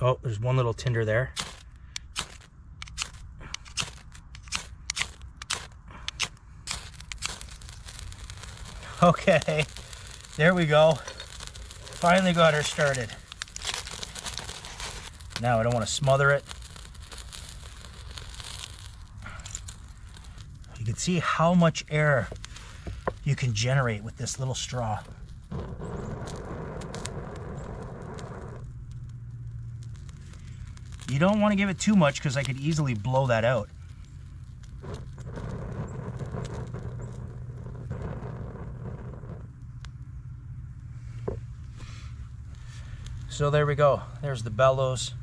Oh, there's one little tinder there. Okay, there we go. Finally got her started. Now I don't want to smother it. You can see how much air you can generate with this little straw. You don't want to give it too much because I could easily blow that out. So there we go. There's the bellows.